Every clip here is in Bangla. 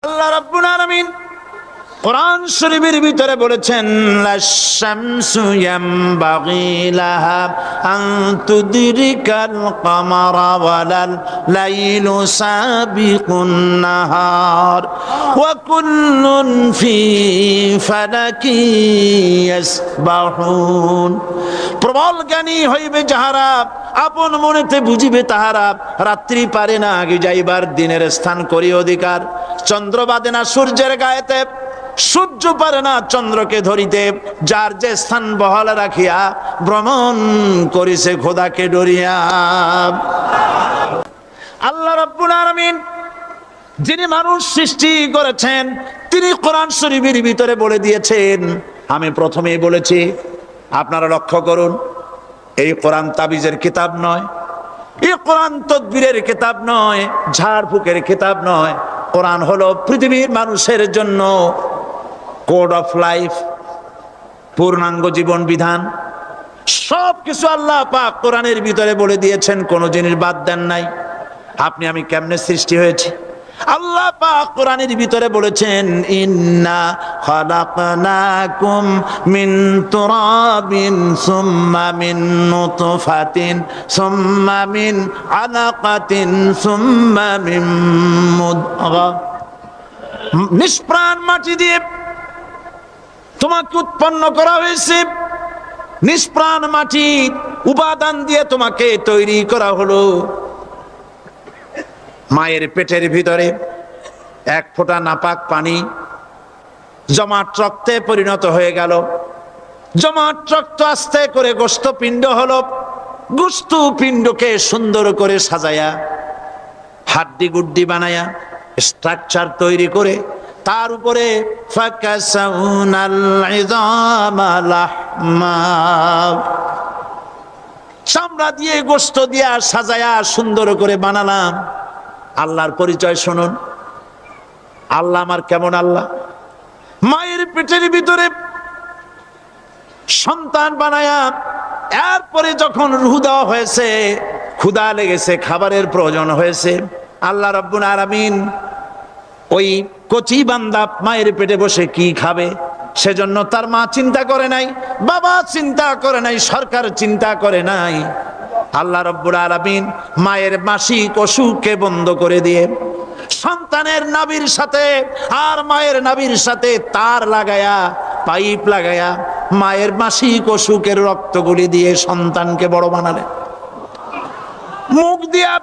আল্লাহ রাব্বুল আলামিন কোরআন শরীফের ভিতরে বলেছেন লাশ-শামসু ইয়ামবাগি লাহা আন তুদরিকাল কামারা ওয়ালাল লাইলু সাবিকুন নাহার ওয়া কুল্লুন ফি ফালাকি ইয়াসবাহুন। প্রবল জ্ঞানী হইবে যাহারা, আপন মনেতে বুঝিবে তাহারা। রাত্রি পারে না আগে যাইবার, দিনের স্থান করি অধিকার। চন্দ্র বাদে না সূর্যের গায়েতে, সূর্য পারে না চন্দ্রকে ধরিতে। যার যে স্থান বহাল রাখিয়া ভ্রমণ করিছে খোদাকে ডরিয়া। আল্লাহ রাব্বুল আলামিন যিনি মানুষ সৃষ্টি করেছেন, তিনি কোরআন শরীফের ভিতরে বলে দিয়েছেন। আমি প্রথমেই বলেছি, আপনারা লক্ষ্য করুন, এই কোরআন তাবিজের কিতাব নয়, এই কোরআন তদবিরের কিতাব নয়, ঝাড়ফুঁকের কিতাব নয়। কোরআন হলো পৃথিবীর মানুষের জন্য কোড অফ লাইফ, পূর্ণাঙ্গ জীবন বিধান। সব কিছু আল্লাহ পাক কোরআনের ভিতরে বলে দিয়েছেন, কোনো জিনিস বাদ দেন নাই। আপনি আমি কেমনে সৃষ্টি হয়েছি, আল্লাহ পাক কোরআনের ভিতরে বলেছেন ইন্না খালাকনাকুম মিন তুরাবিন সুম্মা মিন নুতফাতিন সুম্মা মিন আলাকাতিন সুম্মা মিন মুদগা। নিষ্প্রাণ মাটি দিয়ে তোমাকে উৎপন্ন করা হয়েছে, নিষ্প্রাণ মাটি উপাদান দিয়ে তোমাকে তৈরি করা হলো। মায়ের পেটের ভিতরে এক ফোঁটা নাপাক পানি জমাট রক্তে পরিণত হয়ে গেল। জমাট রক্ত আস্তে করে গোস্ত পিণ্ড হলো। গোস্ত পিণ্ডকে সুন্দর করে সাজায়া, হাড্ডি গুড্ডি বানায়া, স্ট্রাকচার তৈরি করে তার উপরে ফাকাসাউনাল ইযামা লাহমা, চামড়া দিয়ে গোস্ত দিয়া সাজায়া সুন্দর করে বানালাম। আল্লাহর পরিচয় শুনুন, আল্লাহ আমার কেমন আল্লাহ। মায়ের পেটের ভিতরে সন্তান বানায়া, এরপরে যখন রূহ দেওয়া হয়েছে, ক্ষুধা লেগেছে, খাবারের প্রয়োজন হয়েছে, আল্লাহ রাব্বুল আলামিন ওই কচি বান্দা মায়ের পেটে বসে কি খাবে, সেজন্য তার মা চিন্তা করে নাই, বাবা চিন্তা করে নাই, সরকার চিন্তা করে নাই। আল্লাহ রাব্বুল আলামিন মায়ের মাসিক অসুখকে বন্ধ করে দিয়ে সন্তানের নাভির সাথে আর মায়ের নাভির সাথে তার লাগায়া, পাইপ লাগায়া মায়ের মাসিক অসুখের রক্তগুলি দিয়ে সন্তানকে বড় বানালেন। মুখ দিয়া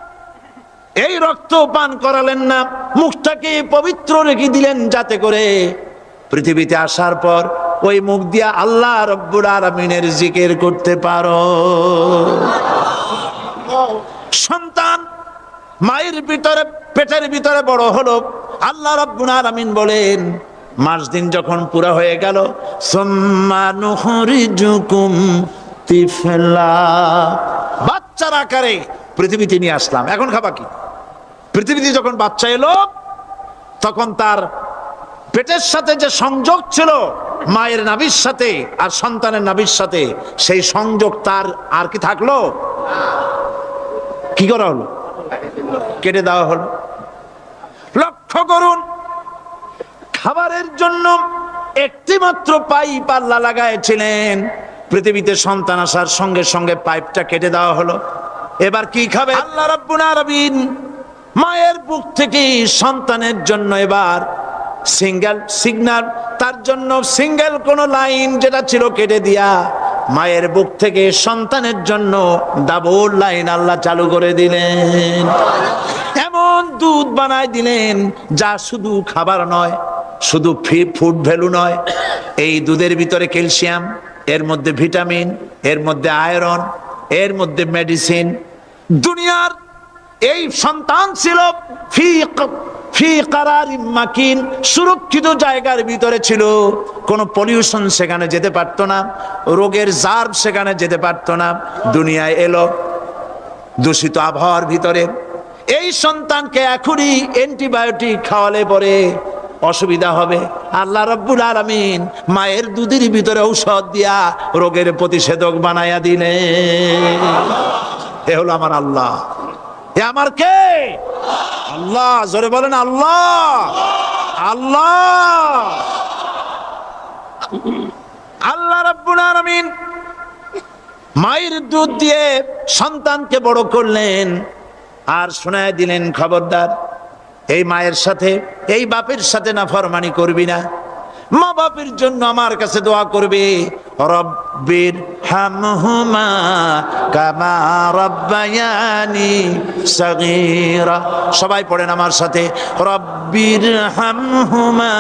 এই রক্ত পান করালেন না, মুখটাকে পবিত্র রেখে দিলেন, যাতে করে পৃথিবীতে আসার পর ওই মুখ দিয়া আল্লাহ রাব্বুল আলামিনের জিকির করতে পারো। সন্তান মায়ের ভিতরে, পেটের ভিতরে বড় হলো। আল্লাহ রাব্বুল আলামিন বলেন, মাস দিন যখন পুরা হয়ে গেল, সুম্মা নুখরিজুকুম তিফলা, বাচ্চার আকারে পৃথিবীতে নিয়ে আসলাম। এখন খাবা কি? পৃথিবীতে যখন বাচ্চা এলো, তখন তার পেটের সাথে যে সংযোগ ছিল মায়ের নাভির সাথে আর সন্তানের নাভির সাথে, সেই সংযোগ তার আর কি থাকলো? কি করা হলো? কেটে দেওয়া হলো। লক্ষ্য করুন, খাবারের জন্য একটি মাত্র পাইপ আল্লাহ লাগাইছিলেন, পৃথিবীতে সন্তান আসার সঙ্গে সঙ্গে পাইপটা কেটে দেওয়া হলো। এবার কি খাবে? আল্লাহ রাব্বুল আলামিন মায়ের বুক থেকে সন্তানের জন্য এবার সিঙ্গেল সিগন্যাল, তার জন্য সিঙ্গেল কোন লাইন যেটা ছিল কেটে দিয়া মায়ের বুক থেকে সন্তানের জন্য ডাবল লাইন আল্লাহ চালু করে দিলেন। এমন দুধ বানায় দিলেন যা শুধু খাবার নয়, শুধু ফুড ভ্যালু নয়। এই দুধের ভিতরে ক্যালসিয়াম, এর মধ্যে ভিটামিন, এর মধ্যে আয়রন, এর মধ্যে মেডিসিন। দুনিয়ার এই সন্তান ছিল ফি কারারিম মাকিন, সুরক্ষিত জায়গার ভিতরে ছিল। কোনো পলিউশন সেখানে যেতে পারতো না, রোগের জার্ম সেখানে যেতে পারতো না। দুনিয়ায় এলো দূষিত আবহাওয়ার ভিতরে। এই সন্তানকে এখনই অ্যান্টিবায়োটিক খাওয়ালে পরে অসুবিধা হবে। আল্লাহ রাব্বুল আলামিন মায়ের দুধের ভিতরে ঔষধ দিয়া রোগের প্রতিষেধক বানায়া দিলেন। এ হলো আমার আল্লাহ। এ আমার কে? আল্লাহ। জোরে বলেন আল্লাহ। আল্লাহ। আল্লাহ রাব্বুল আলামিন মায়ের দুধ দিয়ে সন্তানকে বড় করলেন আর শোনায় দিলেন, খবরদার এই মায়ের সাথে এই বাপের সাথে নাফরমানি করবি না। মা বাপের জন্য আমার কাছে দোয়া করবে, রব্বির হামহুমা কামা রাব্বায়ানি সাগীরা। সবাই পড়েন আমার সাথে, রব্বির হামহুমা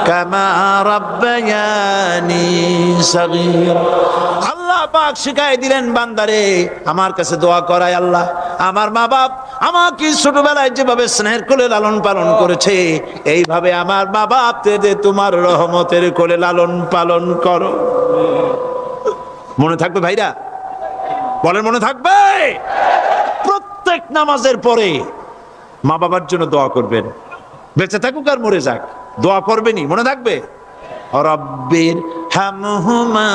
কামা রাব্বায়ানি সাগীরা। আল্লাহ পাক শিখাই দিলেন বান্দারে আমার কাছে দোয়া করায়, আল্লাহ আমার মা বাপ আমাকে ছোটবেলায় যেভাবে স্নেহের কোলে লালন পালন করেছে, এইভাবে আমার মা বাপকে তোমার রহমতের কোলে লালন পালন করো। মনে থাকবে ভাইরা? বলেন মনে থাকবে? প্রত্যেক নামাজের পরে মা বাবার জন্য দোয়া করবেন, বেঁচে থাকুক আর মরে যাক, দোয়া করবেনই, মনে থাকবে? রব্বির হামহুমা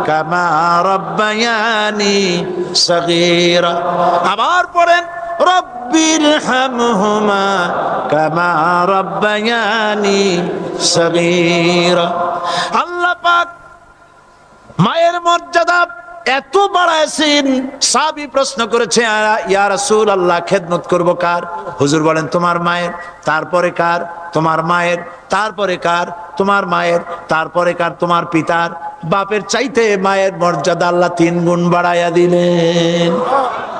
কামা রাব্বায়ানি সাগীরা। আবার পড়েন, রব্বির হামহুমা কামা রাব্বায়ানি সাগীরা। আল্লাহ পাক মায়ের মর্যাদা এত বাড়াইছেন, সাহাবী প্রশ্ন করেছে, ইয়া রাসূলুল্লাহ খেদমত করব কার? হুজুর বলেন তোমার মায়ের, তারপরে কার? তোমার মায়ের, তারপরে কার? তোমার মায়ের, তারপরে কার? তোমার পিতার। বাপের চাইতে মায়ের মর্যাদা আল্লাহ 3 গুণ বাড়াইয়া দিলেন,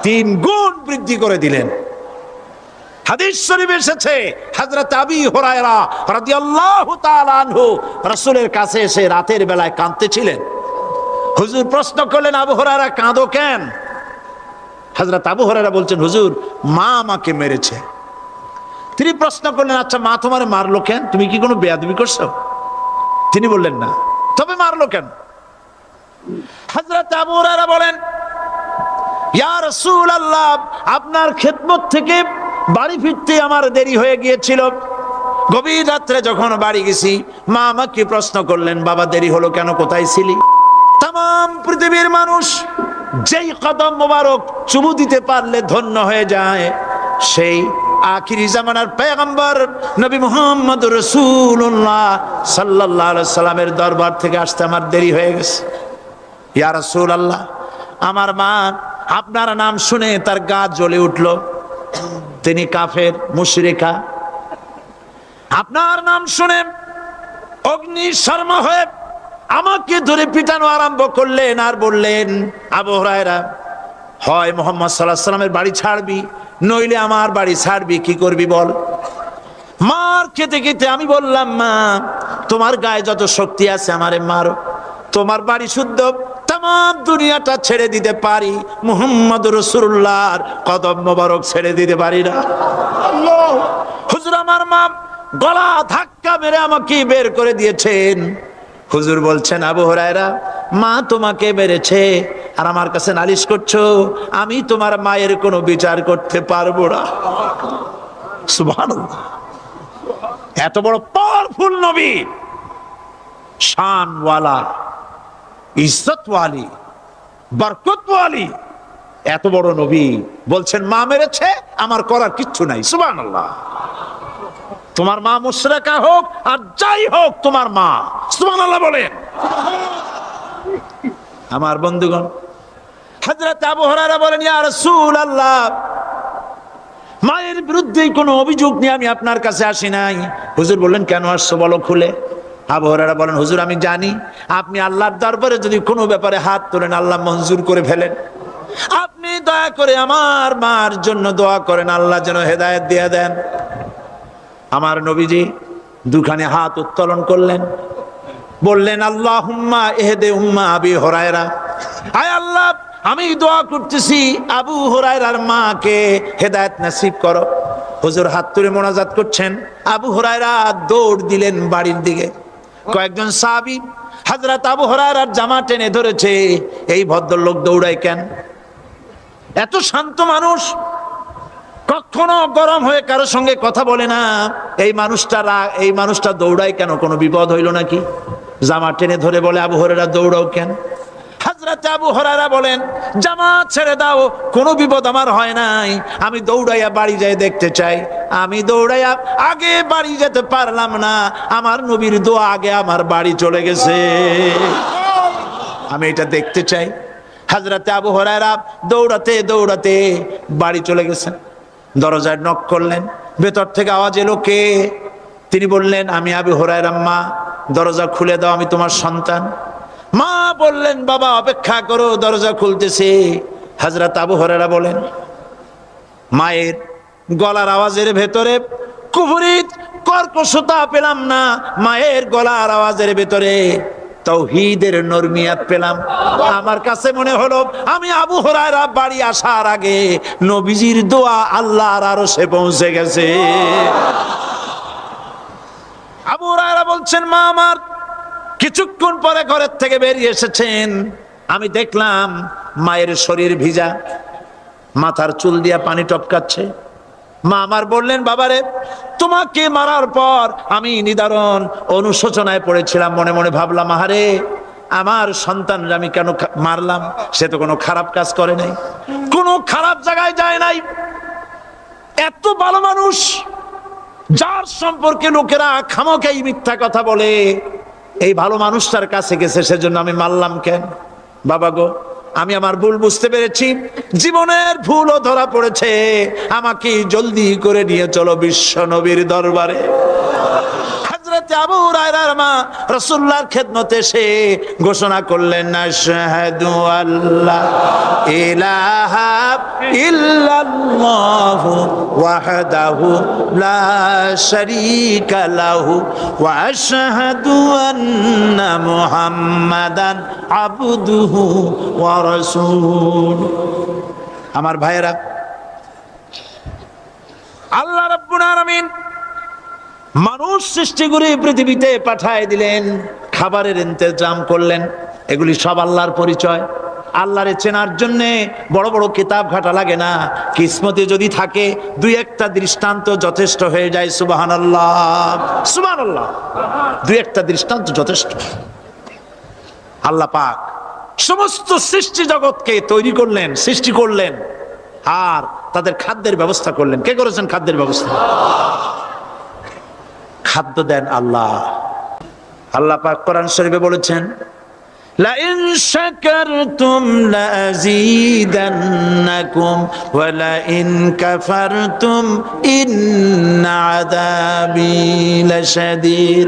3 গুণ বৃদ্ধি করে দিলেন। হাদিস শরীফে এসেছে, হযরত আবী হুরায়রা রাদিয়াল্লাহু তাআলা আনহু রাসূলের কাছে এসে রাতের বেলায় কাঁদতেছিলেন। হুজুর প্রশ্ন করলেন, আবু হুরায়রা কাঁদো কেন? হযরত আবু হুরায়রা বলছেন, হুজুর মা আমাকে মেরেছে। তিনি প্রশ্ন করলেন, আচ্ছা মা তোমারে মারলো কেন? তুমি কি কোনো বেয়াদবি করছো? তিনি বললেন না, তবে মারলো কেন? হযরত আবু হুরায়রা বলেন, ইয়া রাসূলুল্লাহ আপনার খেদমত থেকে বাড়ি ফিরতে আমার দেরি হয়ে গিয়েছিল। গভীর রাত্রে যখন বাড়ি গেছি, মা আমাকে প্রশ্ন করলেন, বাবা দেরি হলো কেন, কোথায় ছিলি? তাম পৃথিবীর মানুষ যেই কদম মোবারক চুমু দিতে পারলে ধন্য হয়ে যায়, সেই আখিরি জামানার পয়গম্বর নবী মুহাম্মদ রাসূলুল্লাহ সাল্লাল্লাহু আলাইহি সাল্লামের দরবার থেকে আসতে আমার দেরি হয়ে গেছে। ইয়া রাসূলুল্লাহ আমার মা আপনার নাম শুনে তার গা জ্বলে উঠল, তিনি কাফের মুশরিকা। আপনার নাম শুনে অগ্নি শর্মা হয়ে আমাকে ধরে পিটানো আরম্ভ করলেন আর বললেন, আবু হুরায়রা হয় মুহাম্মদ সাল্লাল্লাহু আলাইহি সাল্লামের বাড়ি ছাড়বি, নইলে আমার বাড়ি ছাড়বি, কি করবি বল? মার খেতে খেতে আমি বললাম, মা তোমার গায়ে যত শক্তি আছে আমারে মারো, তোমার বাড়ি শুদ্ধ তাম দুনিয়াটা ছেড়ে দিতে পারি, মুহাম্মদ রাসূলুল্লাহর কদম মোবারক ছেড়ে দিতে পারি না। আল্লাহ! হুজুর আমার মা গলা ধাক্কা মেরে আমাকে বের করে দিয়েছেন। হুজুর বলছেন, আবু হুরায়রা মা তোমাকে মেরেছে আর আমার কাছে নালিশ করছো, আমি তোমার মায়ের কোনো বিচার করতে পারবো না। সুবহানাল্লাহ! এত বড় পাওয়ারফুল নবী, শানওয়ালা, ইজ্জতওয়ালি, বরকতওয়ালি, এত বড় নবী বলছেন মা মেরেছে, আমার করার কিচ্ছু নাই। সুবহানাল্লাহ! তোমার মা মুশরিকা হোক আর যাই হোক, তোমার মা। সুবহানাল্লাহ বলেন। আমার বন্ধুগণ, হযরত আবু হুরায়রা বলেন, ইয়া রাসূলুল্লাহ মায়ের বিরুদ্ধে কোনো অভিযোগ নিয়ে আমি আপনার কাছে আসি নাই। হুজুর বললেন, কেন আসছো বলো খুলে। আবু হুরায়রা বলেন, হুজুর আমি জানি আপনি আল্লাহর দরবারে যদি কোনো ব্যাপারে হাত তোলেন আল্লাহ মঞ্জুর করে ফেলেন। আপনি দয়া করে আমার মার জন্য দোয়া করেন, আল্লাহ যেন হেদায়েত দিয়ে দেন। আমার নবীজি দুখানে হাত উত্তোলন করলেন, বললেন, আল্লাহুম্মা ইহদি উম্মা আবি হুরায়রা, আয় আল্লাহ আমি দোয়া করতেছি আবু হুরায়রার মাকে হেদায়েত নসিব করো। হুজুর হাত তুলে মোনাজাত করছেন, আবু হুরায়রা দৌড় দিলেন বাড়ির দিকে। কয়েকজন সাহাবী হযরত আবু হুরায়রার জামা টেনে ধরেছে, এই ভদ্রলোক দৌড়ায় কেন? এত শান্ত মানুষ, কখনো গরম হয়ে কারোর সঙ্গে কথা বলে না, এই মানুষটা দৌড়ায় কেন? কোনো বিপদ হইল নাকি? জামা টেনে ধরে বলে, আবু হুরায়রা দৌড়াও কেন? হযরত হযরত আবু হুরায়রা বলেন, জামাত ছেড়ে দাও, কোনো বিপদ আমার হয় নাই, আমি দৌড়াইয়া বাড়ি যাই দেখতে চাই। আমি দৌড়াইয়া আগে বাড়ি যেতে পারলাম না, আমার নবীর দোয়া আগে আমার বাড়ি চলে গেছে, আমি এটা দেখতে চাই। হযরত আবু হুরায়রা দৌড়াতে দৌড়াতে বাড়ি চলে গেছেন। দরজায় নক করলেন, ভেতর থেকে আওয়াজ এলো, কে? তিনি বললেন, আমি আবু হুরায়রা। মা, দরজা খুলে দাও, আমি তোমার সন্তান। মা বললেন, বাবা অপেক্ষা করো, দরজা খুলতেছে। হযরত আবু হুরায়রা বলেন, মায়ের গলার আওয়াজের ভেতরে কুফরি কর্কশতা পেলাম না, মায়ের গলার আওয়াজের ভেতরে তাওহীদের নরমিয়াত পেলাম। আমার কাছে মনে হলো আমি আবু হুরায়রা বাড়ি আসার আগে নবীজির দোয়া আল্লাহর আরশে পৌঁছে গেছে। আবু হুরায়রা বলছেন, মা আমার কিছুক্ষণ পরে ঘরের থেকে বেরিয়ে এসেছেন, আমি দেখলাম মায়ের শরীর ভিজা, মাথার চুল দিয়া পানি টপকাচ্ছে। মা আমার বললেন, বাবারে তোমাকে মারার পর আমি নিদারুণ অনুশোচনায় পড়েছিলাম, মনে মনে ভাবলাম, আহারে আমার সন্তান আমি কেন মারলাম? সে তো কোনো খারাপ কাজ করে নাই, কোনো খারাপ জায়গায় যায় নাই, এত ভালো মানুষ যার সম্পর্কে লোকেরা খামোখাই মিথ্যা কথা বলে, এই ভালো মানুষটার কাছে গেছে, সেজন্য আমি মারলাম কেন? বাবা গো, আমি আমার ভুল বুঝতে পেরেছি, জীবনের ভুলও ধরা পড়েছে, আমাকে জলদি করে নিয়ে চলো বিশ্ব নবীর দরবারে। হযরত আবু হুরায়রার মা রাসূলুল্লাহর খেদমতে এসে ঘোষণা করলেন, আশহাদু আল্লা ইলাহা ইল্লাল্লাহু ওয়াহদাহু লা শারীকা লাহু ওয়া আশহাদু আন্না মুহাম্মাদান আবদুহু ওয়া রাসূলুহু। আমার ভাইয়েরা, আল্লাহ রাব্বুল আলামিন মানুষ সৃষ্টি করে পৃথিবীতে পাঠায় দিলেন, খাবারের ইন্তজাম করলেন, এগুলি সব আল্লাহর পরিচয়। আল্লাহরে চেনার জন্য বড় বড় কিতাব ঘাটা লাগে না, কিসমতে যদি থাকে দুই একটা দৃষ্টান্ত যথেষ্ট হয়ে যায়। সুবহানাল্লাহ, সুবহানাল্লাহ, দুই একটা দৃষ্টান্ত যথেষ্ট। আল্লাহ পাক সমস্ত সৃষ্টি জগৎকে তৈরি করলেন, সৃষ্টি করলেন, আর তাদের খাদ্যের ব্যবস্থা করলেন। কে করেছেন খাদ্যের ব্যবস্থা? খাদ্য দেন আল্লাহ। আল্লাহ পাক কোরআন শরীফে বলেছেন, লা ইন শাকারতুম লা আযীদান্নাকুম ওয়া লা ইন কাফারতুম ইন্না আযাবি লাশাদীদ।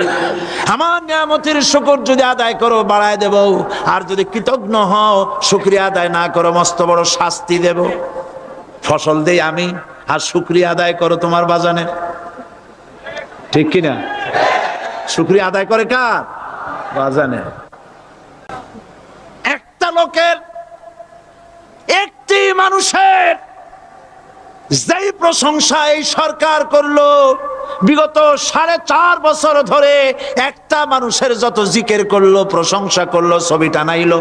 আমার নিয়ামতের শুকর যদি আদায় করো বাড়ায় দেব, আর যদি কৃতজ্ঞ হও, শুকরিয়া আদায় না করো, মস্ত বড় শাস্তি দেব। ফসল দেই আমি, আর শুকরিয়া আদায় করো তোমার বাজানে, ঠিক কিনা? শুকরিয়া আদায় করে কার? বাজানে। একটা লোকের, একটি মানুষের যেই প্রশংসা এই সরকার করলো, বিগত 4.5 বছর ধরে একটা মানুষের যত জিকির করলো, প্রশংসা করলো, ছবি টানাইলো,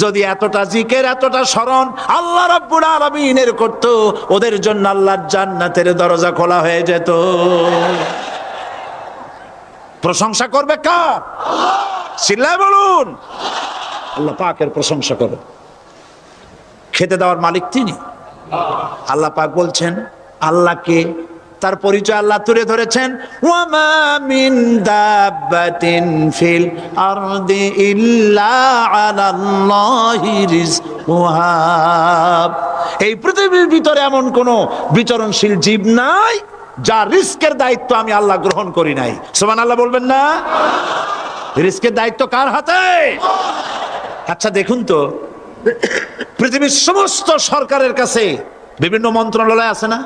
যদি এতটা জিকির এতটা স্মরণ আল্লাহ রাব্বুল আলামিনের করত, ওদের জন্য আল্লাহর জান্নাতের দরজা খোলা হয়ে যেত। প্রশংসা করবে কার? চিল্লায় বলুন, আল্লাহ পাকের প্রশংসা করো। খেতে দেওয়ার মালিক তিনি। আল্লাহ পাক বলছেন, আল্লাহকে, তার পরিচয় আল্লাহ তুলে ধরেছেন, ওয়ামা মিন দাব্বাতিন ফিল আরদি ইল্লা আলাল্লাহি রিজকুহা। এই পৃথিবীর ভিতরে এমন কোন বিচরণশীল জীব নাই যার রিস্কের দায়িত্ব আমি আল্লাহ গ্রহণ করি নাই। সুবহানাল্লাহ বলবেন না? রিস্কের দায়িত্ব কার হাতে? আচ্ছা দেখুন তো, পৃথিবীর সমস্ত সরকারের কাছে বিভিন্ন মন্ত্রণালয় আছে না?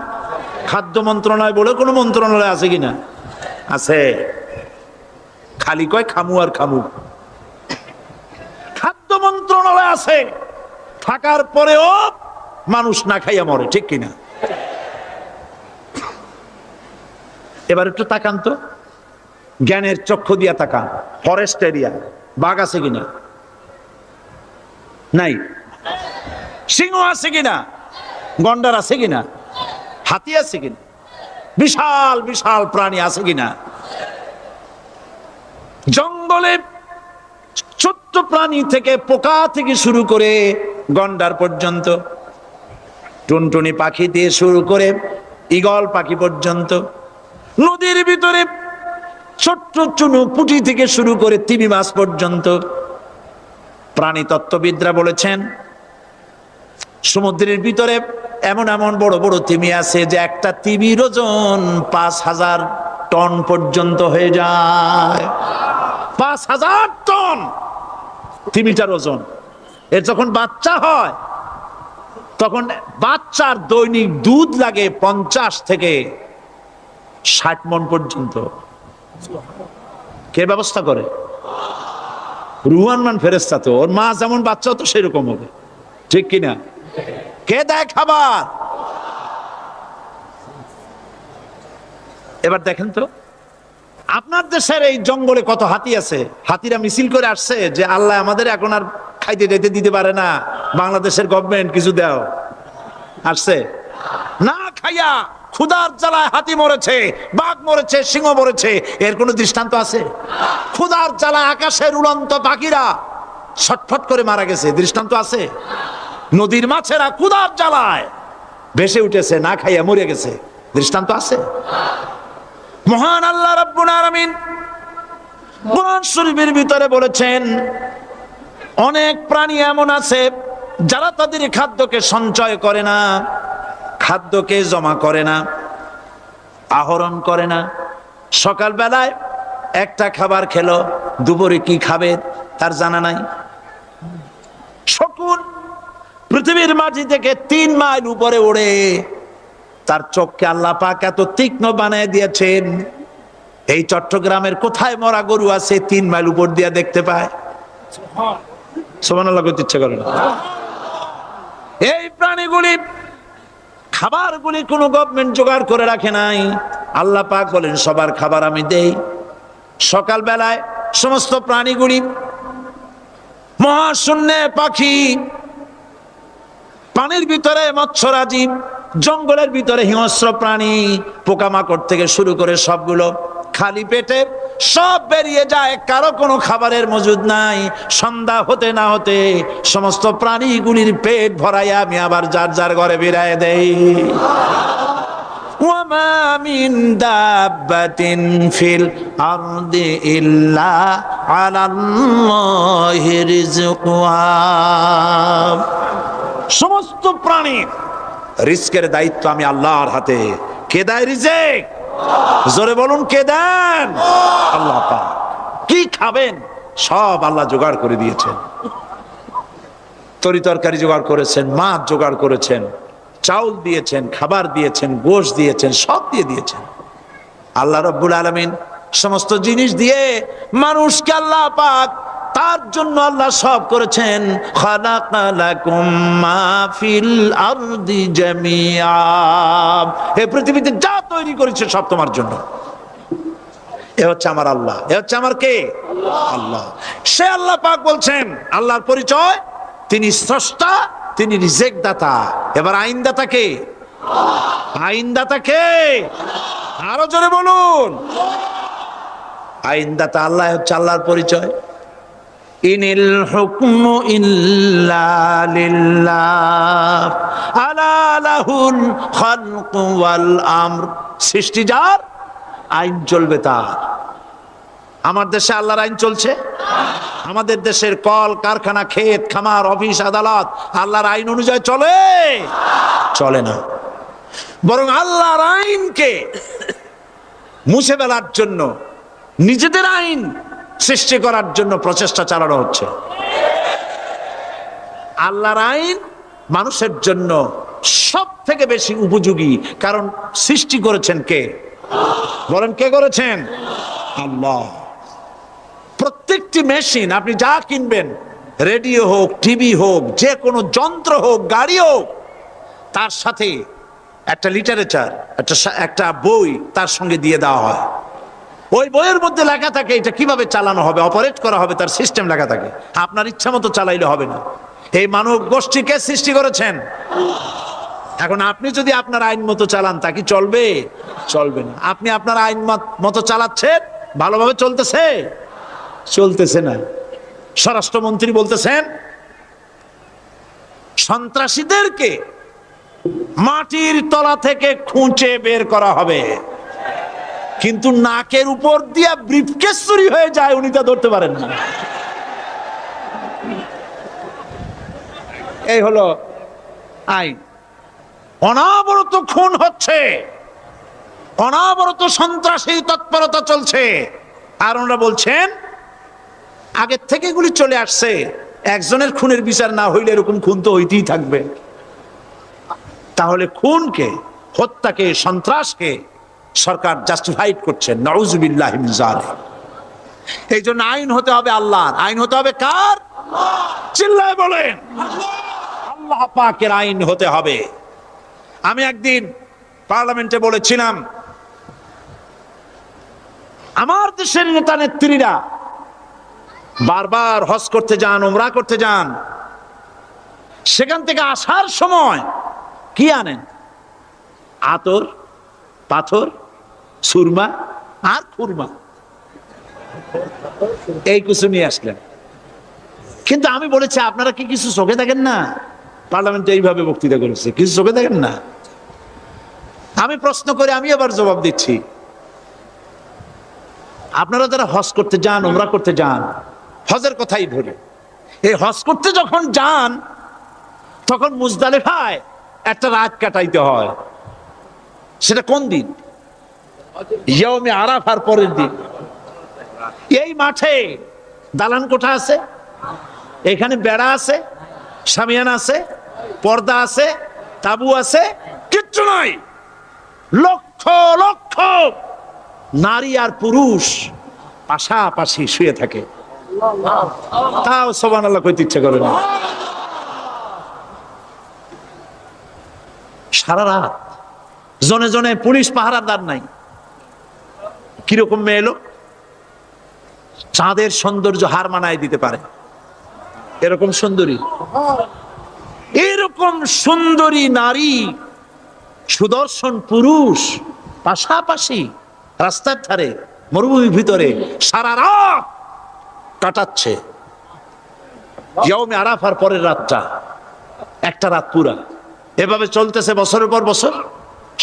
খাদ্য মন্ত্রণালয় বলে কোনো মন্ত্রণালয় আছে কিনা? আছে। খালি কয় খামু আর খামু। খাদ্য মন্ত্রণালয় আছে, থাকার পরেও মানুষ না খাইয়া মরে, ঠিক কিনা? এবার একটু তাকান তো, জ্ঞানের চক্ষু দিয়া তাকান, ফরেস্ট এরিয়া, বাঘ আছে কিনা? নাই। সিংহ আছে কিনা? গন্ডার আছে কিনা? হাতি আছে কিনা? বিশাল বিশাল প্রাণী আছে কিনা? জঙ্গলে ছোট্ট প্রাণী থেকে, পোকা থেকে শুরু করে গন্ডার পর্যন্ত, টুনটুনি পাখি দিয়ে শুরু করে ঈগল পাখি পর্যন্ত, নদীর ভিতরে ছোট্ট চুনু পুঁটি থেকে শুরু করে তিমি মাছ পর্যন্ত। প্রাণী তত্ত্ববিদরা বলেছেন সমুদ্রের ভিতরে এমন এমন বড় বড় তিমি আছে যে একটা তিমির ওজন 5000 টন পর্যন্ত হয়ে যায়। 5000 টন তিমিটার ওজন। এর যখন বাচ্চা হয় তখন বাচ্চার দৈনিক দুধ লাগে 50 থেকে 60 মণ পর্যন্ত। কে ব্যবস্থা করে? রুহান মান ফেরেশতা। তো ওর মা যেমন বাচ্চা তো সেরকম হবে, ঠিক কিনা? কে দেয় খাবার? এবার দেখেন তো আপনার দেশের এই জঙ্গলে কত হাতি আছে। হাতিরা মিছিল করে আসছে যে আল্লাহ আমাদের এখন আর খাইতে যাইতে দিতে পারে না, বাংলাদেশের গভর্নমেন্ট কিছু দাও। আসছে না, খাইয়া ক্ষুধার জ্বালায় হাতি মরেছে, বাঘ মরেছে, সিংহ মরেছে। এর কোন দৃষ্টান্ত আছে? ক্ষুধার জ্বালায় আকাশের উড়ন্ত পাখিরা ছটফট করে মারা গেছে, দৃষ্টান্ত আছে? নদীর মাছেরা ক্ষুধার জ্বালায় ভেসে উঠেছে, না খাইয়া মরে গেছে, দৃষ্টান্ত আছে? মহান আল্লাহ রাব্বুল আলামিন কোরআন শরীফের ভিতরে বলেছেন অনেক প্রাণী এমন আছে যারা তাদের খাদ্যকে সঞ্চয় করে না, খাদ্যকে জমা করে না, আহরণ করে না। সকাল বেলায় একটা খাবার খেলো, দুপুরে কি খাবে তার জানা নাই। শকুন পৃথিবীর মাটি থেকে 3 মাইল উপরে ওড়ে, তার চোখকে আল্লাহ পাক এত তীক্ষ্ণ বানিয়ে দিয়েছেন। এই চট্টগ্রামের কোথায় মরা গরু আছে 3 মাইল উপর দিয়ে দেখতে পায়? সুবহানাল্লাহ করতে ইচ্ছা করে না। এই প্রাণীগুলি খাবারগুলি কোনো গভর্নমেন্ট জোগাড় করে রাখে নাই। আল্লাহ পাক বলেন সবার খাবার আমি দেই। সকাল বেলায় সমস্ত প্রাণীগুলি, মহাশূন্যে পাখি, পানির ভিতরে মৎস্যরাজি, জঙ্গলের ভিতরে হিংস্র প্রাণী, পোকামাকড় থেকে শুরু করে সবগুলো খালি পেটে সব বেরিয়ে যায়, কারো কোনো খাবারের মজুদ নাই। সন্ধ্যা হতে না হতে সমস্ত প্রাণীগুলির পেট ভরাইয়া আমি আবার যার যার ঘরে বেরিয়ে দেই। ওয়ামা মিন দাব্বাতিন ফিল আরদি ইল্লা আলাল্লাহি রিজকুহা। সমস্ত প্রাণী রিজকের দায়িত্ব আমি আল্লাহর হাতে। কে দেয় রিজক? জোরে বলুন, কে দেন? আল্লাহ পাক। কি খাবেন সব আল্লাহ জোগাড় করে দিয়েছেন। তরি তরকারি জোগাড় করেছেন, মাছ জোগাড় করেছেন, চাউল দিয়েছেন, খাবার দিয়েছেন, গোশত দিয়েছেন, সব দিয়ে দিয়েছেন। আল্লাহ রাব্বুল আলামিন সমস্ত জিনিস দিয়ে মানুষকে আল্লাহ পাক তার জন্য আল্লাহ সব করেছেন। খালাকালাকুম মা ফিল আরদি জামিআ। এই পৃথিবীতে যা তৈরি করেছে সব তোমার জন্য। এ হচ্ছে আমার আল্লাহ। এ হচ্ছে আমার কে? আল্লাহ। সে আল্লাহ পাক বলছেন, আল্লাহর পরিচয় তিনি স্রষ্টা, তিনি রিজেক দাতা। এবার আইনদাতা কে? আইনদাতা কে? আরো জোরে বলুন। আইনদাতা আল্লাহ হচ্ছে আল্লাহর পরিচয়। ইনিল হুকমু ইল্লা লিল্লাহ আলা লাহুল খালকু ওয়াল আমর। সৃষ্টি যার, আইন চলবে তার। আমার দেশে আল্লাহর আইন চলছে? আমাদের দেশের কল কারখানা, ক্ষেত খামার, অফিস আদালত আল্লাহর আইন অনুযায়ী চলে? চলে না। বরং আল্লাহর আইনকে মুছে ফেলার জন্য, নিজেদের আইন সৃষ্টি করার জন্য প্রচেষ্টা চালানো হচ্ছে। আল্লাহর আইন মানুষের জন্য সব থেকে বেশি উপযোগী, কারণ সৃষ্টি করেছেন কে? বলেন, কে করেছেন? আল্লাহ। প্রত্যেকটি মেশিন আপনি যা কিনবেন, রেডিও হোক, টিভি হোক, যে কোনো যন্ত্র হোক, গাড়ি হোক, তার সাথে একটা লিটারেচার, একটা বই তার সঙ্গে দিয়ে দেওয়া হয়। ওই বইয়ের মধ্যে লেখা থাকে এটা কিভাবে চালানো হবে, অপারেট করা হবে, তার সিস্টেম লেখা থাকে। আপনার ইচ্ছা মতো চালাইলে হবে না। এই মানব গোষ্ঠীকে সৃষ্টি করেছেন। এখন আপনি যদি আপনার আইন মতো চালান, তা কি চলবে? চলবে না। আপনি আপনার আইন মতো চালাচ্ছেন, ভালোভাবে চলতেছে? চলতেছে না। স্বরাষ্ট্রমন্ত্রী বলতেছেন সন্ত্রাসীদেরকে মাটির তলা থেকে খুঁজে বের করা হবে, কিন্তু নাকের উপর দিয়া ব্রিফকেস চুরি হয়ে যায়, উনি তা ধরতে পারেন না। এই হলো আইন। অনাবরত খুন হচ্ছে, অনাবরত সন্ত্রাসী তৎপরতা চলছে, আর ওনারা বলছেন আগের থেকে এগুলি চলে আসছে, একজনের খুনের বিচার না হইলে এরকম খুন তো হইতেই থাকবে। তাহলে খুনকে, হত্যাকে, সন্ত্রাসকে সরকার জাস্টিফাইড করছে। নাউজুবিল্লাহি মিন যালিক। এই জন্য আইন হতে হবে আল্লাহর। আইন হতে হবে কার? চিল্লায় বলেন, আল্লাহ পাকের আইন হতে হবে। আমি একদিন পার্লামেন্টে বলেছিলাম, আমার দেশের নেতা নেত্রীরা বারবার হজ করতে যান, উমরা করতে যান, সেখান থেকে আসার সময় কি আনেন? আতর, পাথর, সুরমা আর খুরমা, এই কিছু নিয়ে আসলেন। কিন্তু আমি বলেছি আপনারা কি কিছু চোখে দেখেন না? পার্লামেন্টে এইভাবে বক্তৃতা করেছে, কিছু চোখে দেখেন না? আমি প্রশ্ন করে আমি আবার জবাব দিচ্ছি, আপনারা যারা হজ করতে যান, উমরা করতে যান, হজের কথাই ধরে, এই হজ করতে যখন যান তখন মুজদালিফায় একটা রাত কাটাইতে হয়। সেটা কোন দিন? ইয়ৌমে আরাফার পরের দিন। এই মাঠে দালান কোঠা আছে, এখানে বেড়া আছে, শামিয়ানা আছে, পর্দা আছে, তাবু আছে, কিচ্ছু নাই। লক্ষ লক্ষ নারী আর পুরুষ পাশাপাশি শুয়ে থাকে, তাও সুবহানাল্লাহ কইতে ইচ্ছা করে না। সারা রাত জনে জনে পুলিশ পাহারাদার নাই। কিরকম মেয়ে এলো, চাঁদের সৌন্দর্য হার মানায় দিতে পারে এরকম সুন্দরী, এরকম সুন্দরী নারী, সুদর্শন পুরুষ পাশাপাশি রাস্তার ধারে মরুভূমির ভিতরে সারা রাত কাটাচ্ছে। ইয়ৌমে আরাফার পরের রাতটা, একটা রাত পুরা। এভাবে চলতেছে বছরের পর বছর,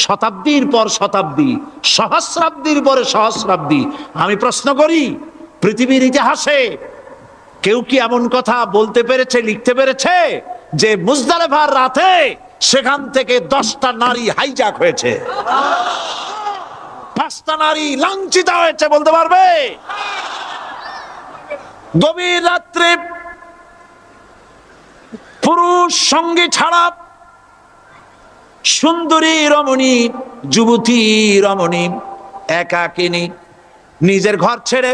শতাব্দীর পর শতাব্দী, সহস্রাব্দীর পরে সহস্রাব্দী। আমি প্রশ্ন করি, পৃথিবীর ইতিহাসে কেউ কি এমন কথা বলতে পেরেছে, লিখতে পেরেছে যে মুজদালিফার রাতে সেখান থেকে 10টা নারী হাইজ্যাক হয়েছে, 5টা নারী লাঞ্ছিত হয়েছে? বলতে পারবে? গভীর রাত্রে পুরুষ সঙ্গী ছাড়া সুন্দরী রমণী, যুবতী রমণী একাকিনী নিজের ঘর ছেড়ে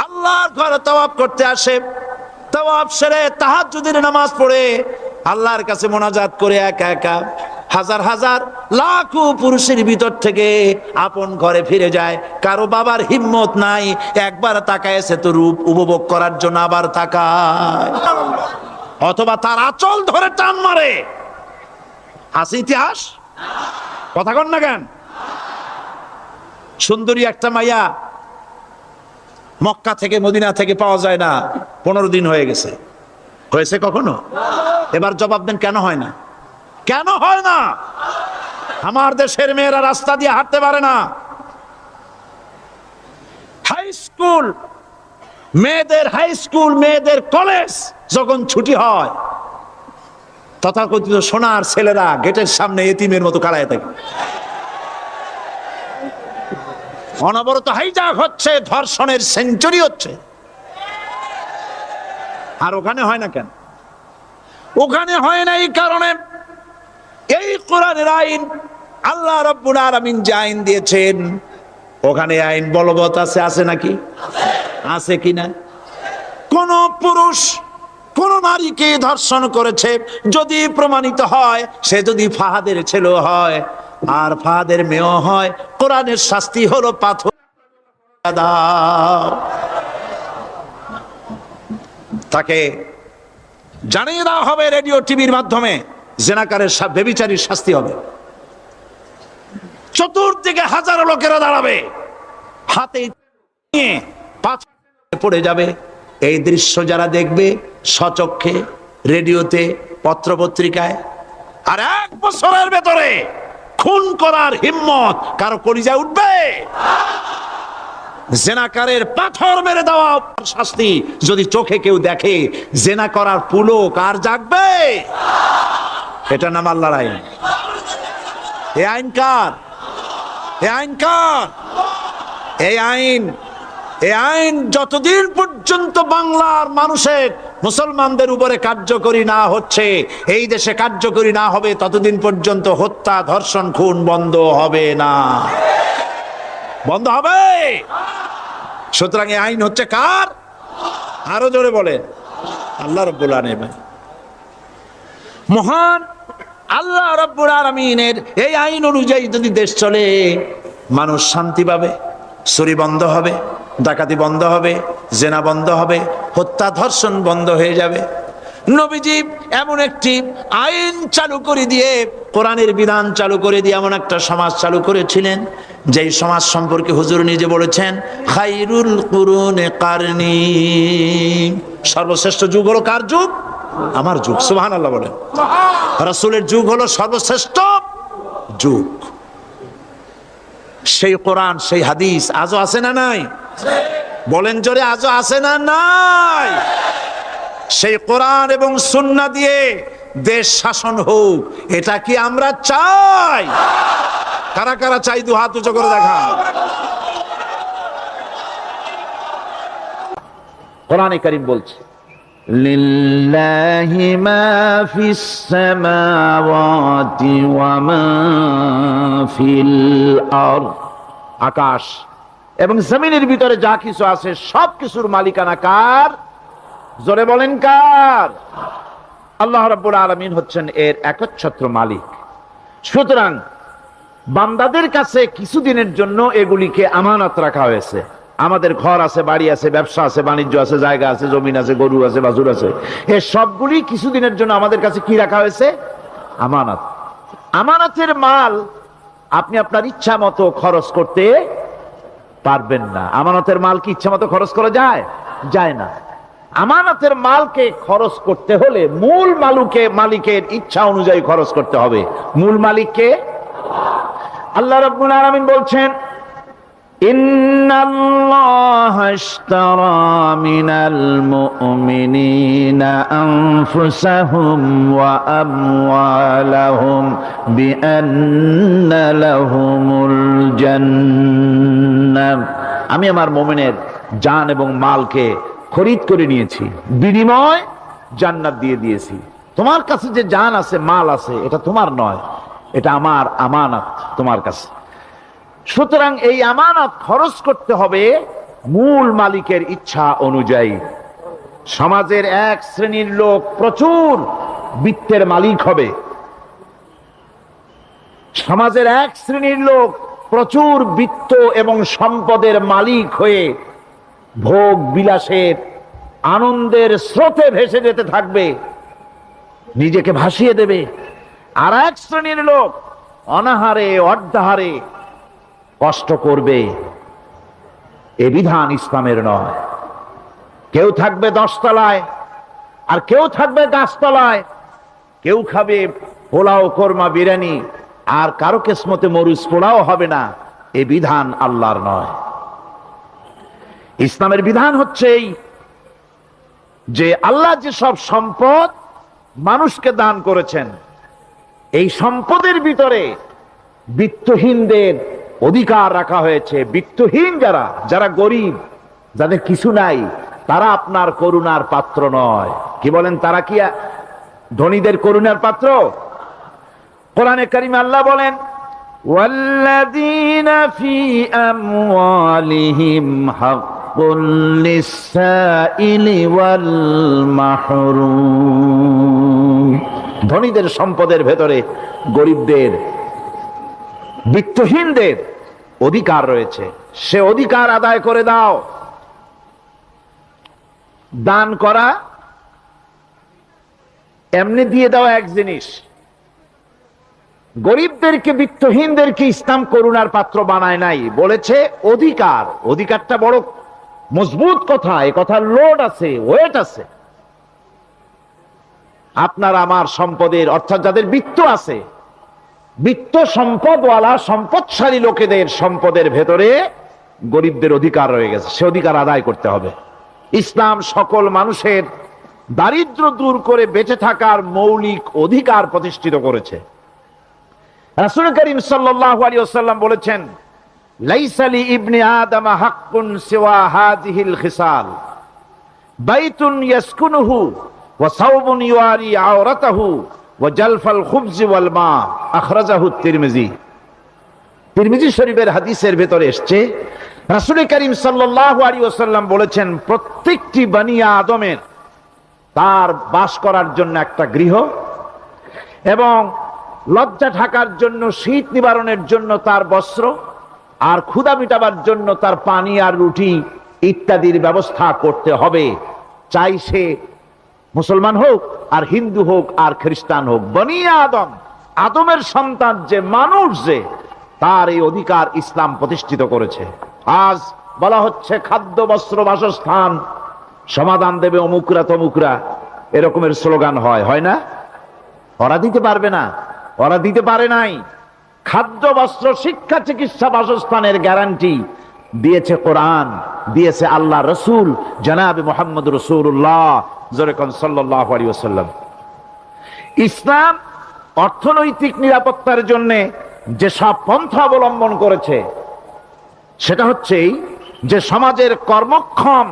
আল্লাহর ঘরে তাওয়াফ করতে আসে। তাওয়াফ সেরে তাহাজ্জুদের নামাজ পড়ে আল্লাহর কাছে মোনাজাত করে একা একা হাজার হাজার লাখো পুরুষের ভিতর থেকে আপন ঘরে ফিরে যায়। কারো বাবার হিম্মত নাই একবার তাকায় সে তো রূপ উপভোগ করার জন্য, আবার তাকায়, অথবা তার আঁচল ধরে টান মারে। আছে ইতিহাস? কথা কন না কেন? সুন্দরী একটা মাইয়া মক্কা থেকে, মদিনা থেকে পাওয়া যায় না, 15 দিন হয়ে গেছে। হয়েছে কখনো? এবার জবাব দেন, কেন হয় না? কেন হয় না? আমার দেশের মেয়েরা রাস্তা দিয়ে হাঁটতে পারে না। হাই স্কুল মেয়েদের, হাই স্কুল মেয়েদের কলেজ যখন ছুটি হয়, তথাকথিত সোনার ছেলেরা গেটের সামনে এতিমের মতো কাড়ায় থাকে। অনবরত হাইজ্যাক হচ্ছে, ধর্ষণের সেঞ্চুরি হচ্ছে। আর ওখানে হয় না কেন? ওখানে হয় না এই কারণে, এই কোরআনের আইন আল্লাহ রাব্বুল আলামিন যে আইন দিয়েছেন, ওখানে আইন বলবৎ আছে। আছে নাকি? আছে কিনা? কোন পুরুষ কোন নারীকে ধর্ষণ করেছে যদি প্রমাণিত হয়, সে যদি ফাহাদের ছেলে হয় আর ফাহাদের মেয়ে হয়, কোরআনের শাস্তি হলো পাথর দাও। তাকে জানিয়ে দেওয়া হবে রেডিও টিভির মাধ্যমে, জেনাকারের ব্যভিচারীর শাস্তি হবে। চতুর্দিকে হাজারো লোকেরা দাঁড়াবে, হাতে নিয়ে পাথর পড়ে যাবে। এই দৃশ্য যারা দেখবে স্বচক্ষে, রেডিওতে, পত্রপত্রিকায়, আর 1 বছরের ভেতরে খুন করার হিম্মত কারো কলিজায় উঠবে? জেনাকারের পাথর মেরে দেওয়া শাস্তি যদি চোখে কেউ দেখে, জেনা করার পুলক আর জাগবে? এটা নাম আল্লাহর আইন। এ আইন কার? এ আইন কার? এই আইন যতদিন পর্যন্ত বাংলার মানুষের, মুসলমানদের উপরে কার্যকরী না হচ্ছে, এই দেশে কার্যকরী না হবে, ততদিন পর্যন্ত হত্যা, ধর্ষণ, খুন বন্ধ হবে না। বন্ধ হবে। সুতরাং এই আইন হচ্ছে কার? আরো জোরে বলেন, আল্লাহ রাব্বুল আলামিন। মহান আল্লাহ রাব্বুল আলামিনের এই আইন অনুযায়ী যদি দেশ চলে, মানুষ শান্তি পাবে, চুরি বন্ধ হবে, ডাকাতি বন্ধ হবে, জেনা বন্ধ হবে, হত্যা ধর্ষণ বন্ধ হয়ে যাবে। নবীজি এমন একটি আইন চালু করে দিয়ে, কোরআনের বিধান চালু করে দিয়ে এমন একটা সমাজ চালু করেছিলেন, যেই সমাজ সম্পর্কে হুজুর নিজে বলেছেন, খায়রুল কুরুনে কারনি, সর্বশ্রেষ্ঠ যুগ হলো কার যুগ? আমার যুগ। সুবহানাল্লাহ বলেন। রাসূলের যুগ হলো সর্বশ্রেষ্ঠ যুগ। সেই কোরআন, সেই হাদিস আজও আছে না নাই? বলেন জোরে, আজও আছে না নাই? সেই কোরআন এবং সুন্নাহ দিয়ে দেশ শাসন হোক, এটা কি আমরা চাই? কারা কারা চাই? দু হাত উঁচু করে দেখান। কোরআনে কারীম বলছে, লিল্লাহি মা ফিস সামাওয়াতি ওয়া মা ফিল আরদ, আকাশ এবং জমিনের ভিতরে যা কিছু আছে সব কিছুর মালিকানা কার? জোরে বলেন কার? আল্লাহ রাব্বুল আলামিন হচ্ছেন এর একচ্ছত্র মালিক। সুতরাং বান্দাদের কাছে কিছুদিনের জন্য এগুলিকে আমানত রাখা হয়েছে। আমাদের ঘর আছে, বাড়ি আছে, ব্যবসা আছে, বাণিজ্য আছে, জায়গা আছে, জমিন আছে, গরু আছে, বাছুর আছে, এই সবগুলি কিছুদিনের জন্য আমাদের কাছে কি রাখা হয়েছে? আমানত। আমানতের মাল আপনি আপনার ইচ্ছা মতো খরচ করতে পারবেন না। আমানতের মাল কি ইচ্ছা মতো খরচ করা যায়? যায় না। আমানতের মালকে খরচ করতে হলে মূল মালিকের ইচ্ছা অনুযায়ী খরচ করতে হবে। মূল মালিককে আল্লাহ রাব্বুল আলামিন বলছেন, ইন্নাল্লাহা আশতারা মিনাল মুমিনিনা আনফুসাহুম ওয়া আমওয়ালাহুম বিআন্না লাহুমুল জান্নাহ। আমি আমার মুমিনের জান এবং মালকে খরিদ করে নিয়েছি, বিনিময় জান্নাত দিয়ে দিয়েছি। তোমার কাছে যে জান আছে, মাল আছে, এটা তোমার নয়, এটা আমার আমানত তোমার কাছে। সুতরাং এই আমানত খরচ করতে হবে মূল মালিকের ইচ্ছা অনুযায়ী। সমাজের এক শ্রেণীর লোক প্রচুর বিত্তের মালিক হবে, সমাজের এক শ্রেণীর লোক প্রচুর বিত্ত এবং সম্পদের মালিক হয়ে ভোগ বিলাসের আনন্দের স্রোতে ভেসে যেতে থাকবে, নিজেকে ভাসিয়ে দেবে। আর এক শ্রেণীর লোক অনাহারে অর্ধাহারে কষ্ট করবে। এ বিধান ইসলামের নয়। কেউ থাকবে 10 তলায় আর কেউ থাকবে গাছতলায়, কেউ খাবে পোলাও, কোরমা, বিরিয়ানি, আর কারো কিসমতে মরিচ পোলাও হবে না। এ বিধান আল্লাহর নয়। ইসলামের বিধান হচ্ছে এই যে আল্লাহ যে সব সম্পদ মানুষকে দান করেছেন, এই সম্পদের ভিতরে বিত্তহীনদের অধিকার রাখা হয়েছে। বিত্তহীন যারা গরিব, যাদের কিছু নাই, তারা আপনার করুণার পাত্র নয়। কি বলেন? তারা কি ধনীদের করুণার পাত্র? কোরআনে কারিমে আল্লাহ বলেন, ওয়াল্লাযীনা ফী আমওয়ালিহিম হাক্কুল লিসসাইলি ওয়াল মাহরুম। ধনীদের সম্পদের ভেতরে গরিবদের, বিত্তহীনদের অধিকার রয়েছে। সে অধিকার আদায় করে দাও। দান করা এমনি দিয়ে দাও এক জিনিস, গরিবদেরকে, বিত্তহীনদেরকে ইসলাম করুণার পাত্র বানায় নাই, বলেছে অধিকার। অধিকারটা বড় মজবুত কথা, এ কথার লোড আছে, ওয়েট আছে। আপনার আমার সম্পদের, অর্থাৎ যাদের বিত্ত আছে, বিত্ত সম্পদওয়ালা সম্পদশালী লোকেদের সম্পদের ভেতরে গরিবদের অধিকার রয়ে গেছে, সে অধিকার আদায় করতে হবে। ইসলাম সকল মানুষের দারিদ্র দূর করে বেঁচে থাকার মৌলিক অধিকার প্রতিষ্ঠিত করেছে। রাসূল করিম সাল্লাল্লাহু আলাইহি ওয়াসাল্লাম বলেছেন, লাইসা লি ইবনি আদম হাক্কুন সিওয়া হাযিহিল খিসাল, বাইতুন ইয়াসকুনুহু ওয়া সাওবুন ইউয়ারি আওরাতাহু ওয়া জালফাল খুবজ ওয়াল মা, আখরাজাহু তিরমিজি। তিরমিজি শরীফের হাদিসের ভেতরে এসেছে, রাসূল করিম সাল্লাল্লাহু আলাইহি ওয়াসাল্লাম বলেছেন, প্রত্যেকটি বনি আদমের তার বাস করার জন্য একটা গৃহ, এবং লজ্জা ঢাকার জন্য, শীত নিবারণের জন্য তার বস্ত্র, আর ক্ষুধা মিটাবার জন্য তার পানি আর রুটি ইত্যাদির ব্যবস্থা করতে হবে, চাই সে মুসলমান হোক আর হিন্দু হোক আর খ্রিস্টান হোক। বনি আদম, আদমের সন্তান যে মানুষ, যে তার এই অধিকার ইসলাম প্রতিষ্ঠিত করেছে। আজ বলা হচ্ছে খাদ্য, বস্ত্র, বাসস্থান সমাধান দেবে অমুকরা তমুকরা, এরকমের স্লোগান হয় না? ওরা দিতে পারবে না, ওরা দিতে পারে নাই। খাদ্য, বস্ত্র, শিক্ষা, চিকিৎসা, বাসস্থানের গ্যারান্টি দিয়েছে কোরআন, দিয়েছে আল্লাহ রসুল জনাবে মুহাম্মদ রাসূলুল্লাহ সাল্লাল্লাহু আলাইহি ওয়াসাল্লাম। ইসলাম অর্থনৈতিক নিরাপত্তার জন্য যে সব পন্থা অবলম্বন করেছে, সেটা হচ্ছে যে সমাজের কর্মক্ষম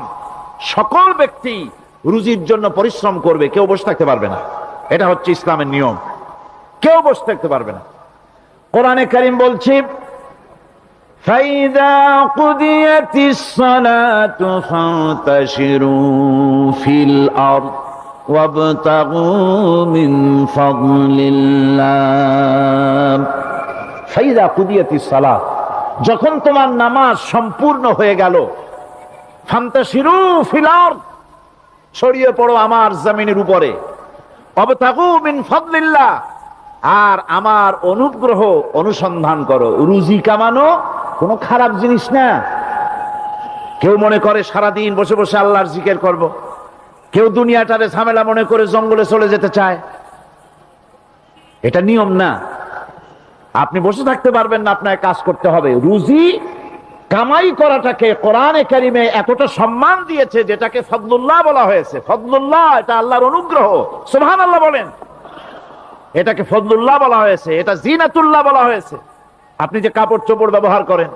সকল ব্যক্তি রুজির জন্য পরিশ্রম করবে, কেউ বসে থাকতে পারবে না। এটা হচ্ছে ইসলামের নিয়ম, কেউ বসে থাকতে পারবে না। কোরআনে কারীম বলছে, ফাইযা কুদিয়াতিস সালাতু ফান্তাশিরু ফিল আরদ ওয়াবতাগু মিন ফাদলিল্লাহ। ফাইযা কুদিয়াতিস সালাত, যখন তোমার নামাজ সম্পূর্ণ হয়ে গেল, ফান্তাশিরু ফিল আরদ, ছড়িয়ে পড়ো আমার জমিনের উপরে, ওয়াবতাগু মিন ফাদলিল্লাহ, আর আমার অনুগ্রহ অনুসন্ধান করো। রুজি কামানো কোনো খারাপ জিনিস না। কেউ মনে করে সারাদিন বসে বসে আল্লাহর জিকির করব, কেউ দুনিয়াটারে ঝামেলা মনে করে জঙ্গলে চলে যেতে চায়, এটা নিয়ম না। আপনি বসে থাকতে পারবেন না, আপনাকে কাজ করতে হবে। রুজি কামাই করাটাকে কোরআনে কারিমে এতটা সম্মান দিয়েছে, যেটাকে ফদলুল্লাহ বলা হয়েছে। ফদলুল্লাহ, এটা আল্লাহর অনুগ্রহ, সুবহানাল্লাহ বলেন। এটাকে ফদলুল্লাহ বলা হয়েছে, এটা জিনাতুল্লাহ বলা হয়েছে। আপনি যে কাপড় চোপড় ব্যবহার করেন,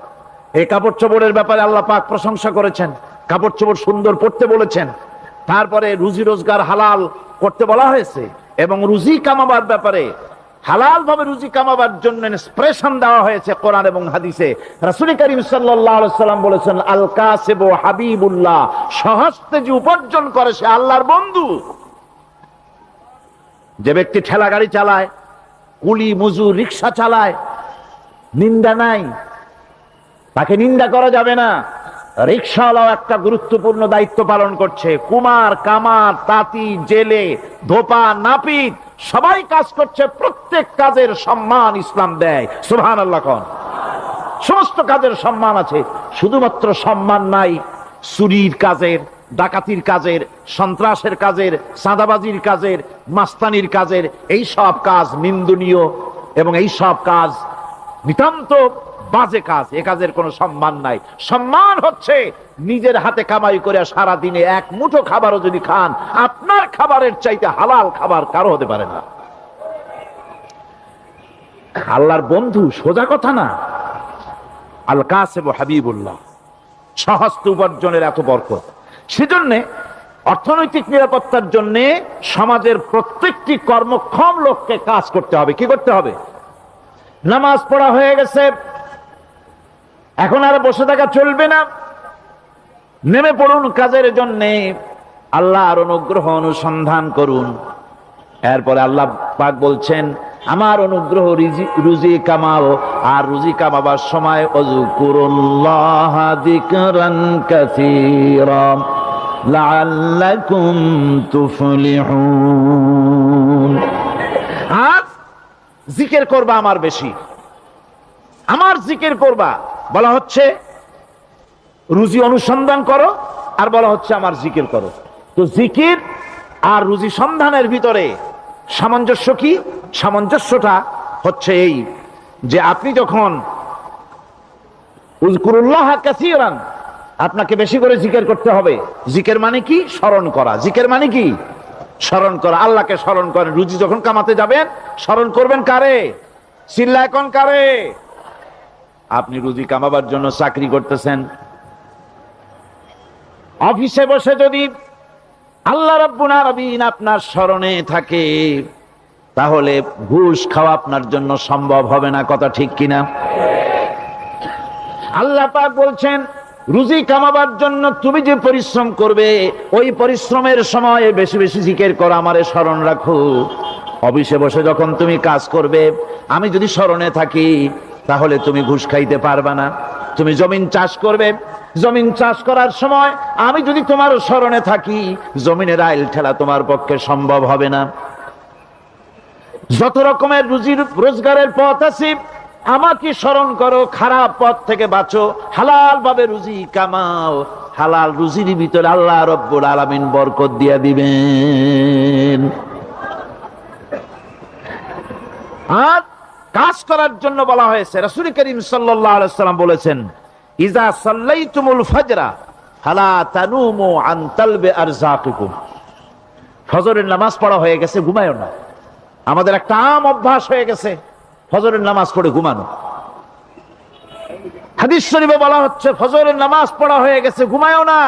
এই কাপড় চোপড়ের ব্যাপারে আল্লাহ পাক প্রশংসা করেছেন, কাপড় চোপড় সুন্দর পরতে বলেছেন। তারপরে রুজি রোজগার হালাল করতে বলা হয়েছে, এবং রুজি কামাবার ব্যাপারে, হালাল ভাবে রুজি কামাবার জন্য ইন্সপিরেশন দেওয়া হয়েছে কোরআন এবং হাদিসে। রাসূল করিম সাল্লাল্লাহু আলাইহি ওয়াসাল্লাম বলেছেন, আল কাসিবু হাবিবুল্লাহ, সহজে যে উপার্জন করে সে আল্লাহর বন্ধু। যে ব্যক্তি ঠেলা গাড়ি চালায়, কুলি মজুর, রিক্সা চালায়, নিন্দা নাই, তাকে নিন্দা করা যাবে না। রিক্সাওয়ালাও একটা গুরুত্বপূর্ণ দায়িত্ব পালন করছে। কুমার, কামার, তাঁতি, জেলে, ধোপা, নাপিত সবাই কাজ করছে। প্রত্যেক কাজের সম্মান ইসলাম দেয়, সুবহানাল্লাহ কোন। সমস্ত কাজের সম্মান আছে, শুধুমাত্র সম্মান নাই চুরির কাজের, ডাকাতির কাজের, সন্ত্রাসের কাজের, চাঁদাবাজির কাজের, মাস্তানির কাজের। এই সব কাজ নিন্দনীয়, এবং এই সব কাজ নিতান্ত বাজে কাজ। এ কাজের কোনো সম্মান নাই। সম্মান হচ্ছে নিজের হাতে কামাই করে সারা দিনে এক মুঠো খাবারও যদি খান, আপনার খাবারের চাইতে হালাল খাবার কারো হতে পারে না। আল্লাহর বন্ধু সোজা কথা না। আল কাসিবু হাবিবুল্লাহ, সহস্ত উপার্জনের এত বরকত। সেজন্য অর্থনৈতিক নিরাপত্তার জন্য সমাজের প্রত্যেকটি কর্মক্ষম লোককে কাজ করতে হবে। কি করতে হবে? নামাজ পড়া হয়ে গেছে, এখন আর বসে থাকা চলবে না, নেমে পড়ুন কাজের জন্য, আল্লাহর অনুগ্রহ অনুসন্ধান করুন। এরপরে আল্লাহ পাক বলছেন, আমার অনুগ্রহ রুজি কামাও, আর রুজি কামাবার সময় ওয়াজকুরুল্লাহ যিকরান কাসীরা লাআল্লাকুম তুফলিহুন। আর জিকির করবা আমার বেশি, আমার জিকির করবা। বলা হচ্ছে রুজি অনুসন্ধান করো, আর বলা হচ্ছে আমার জিকির করো। তো জিকির আর রুজি সন্ধানের ভিতরে সামঞ্জস্য কি? সামঞ্জস্যটা হচ্ছে এই যে আপনি যখন উযকুরুল্লাহ কাসীরান, আপনাকে বেশি করে জিকির করতে হবে। জিকির মানে কি? স্মরণ করা। জিকির মানে কি? স্মরণ করা। আল্লাহকে স্মরণ করেন। রুজি যখন কামাতে যাবেন স্মরণ করবেন কারে? চিল্লায় কোন কারে? আপনি রুজি কামাবার জন্য চাকরি করতেছেন, অফিসে বসে যদি আল্লাহ রাব্বুল আলামিন আপনার স্মরণে থাকে, তাহলে ঘুষ খাওয়া আপনার জন্য সম্ভব হবে না। কথা ঠিক কিনা? আল্লাহ পাক বলছেন রুজি কামাবার জন্য তুমি যে পরিশ্রম করবে, ওই পরিশ্রমের সময় বেশি বেশি জিকির করো, আমারে স্মরণ রাখো। অফিসে বসে যখন তুমি কাজ করবে, আমি যদি স্মরণে থাকি, তাহলে তুমি ঘুষ খাইতে পারবা না। তুমি জমিন চাষ করবে, জমিন চাষ করার সময় আমি যদি তোমার স্মরণে থাকি, জমিনের আইল ঠেলা তোমার পক্ষে সম্ভব হবে না। যত রকমের রুজির রোজগারের পথ আছে, আমাকে স্মরণ করো, খারাপ পথ থেকে বাঁচো, হালাল ভাবে রুজি কামাও। হালাল রুজির ভিতরে আল্লাহ রব্বুল আলামিন বরকত দিয়া দিবেন। আর কাজ করার জন্য বলা হয়েছে, রাসূল করিম সাল্লাল্লাহু আলাইহি ওয়াসাল্লাম বলেছেন, ইজা সাল্লাইতুমুল ফাজরা ফালা তানুমু আন তালবি আরযাকিকুম। ফজরের নামাজ পড়া হয়ে গেছে, ঘুমায়ও না। আমাদের একটা আম অভ্যাস হয়ে গেছে ফজরের নামাজ পড়ে ঘুমানো। হাদিস শরীফে বলা হচ্ছে ফজরের নামাজ পড়া হয়ে গেছে, ঘুমায়ও না।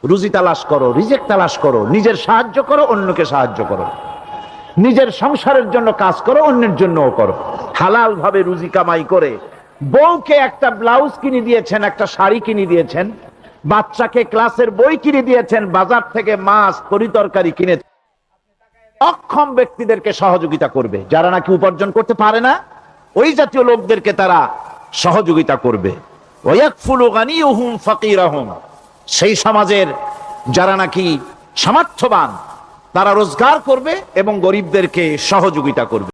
রুজি তালাশ করো, রিজিক তালাশ করো, নিজের সাহায্য করো, অন্যকে সাহায্য করো, নিজের সংসারের জন্য কাজ করো, অন্যের জন্যও করো। হালাল ভাবে রুজি কামাই করে বউকে একটা ব্লাউজ কিনে দিয়েছেন, একটা শাড়ি কিনে দিয়েছেন, বাচ্চাকে ক্লাসের বই কিনে দিয়েছেন, বাজার থেকে মাছ তরিতরকারি কিনে। অক্ষম ব্যক্তিদেরকে সহযোগিতা করবে, যারা নাকি উপার্জন করতে পারে না, ওই জাতীয় লোকদেরকে তারা সহযোগিতা করবে। ওয়ায়াকফুলু গানিয়ুহুম ফাকিরাহুম, সেই সমাজের যারা নাকি সামর্থ্যবান, তারা রোজগার করবে এবং গরিবদেরকে সহযোগিতা করবে।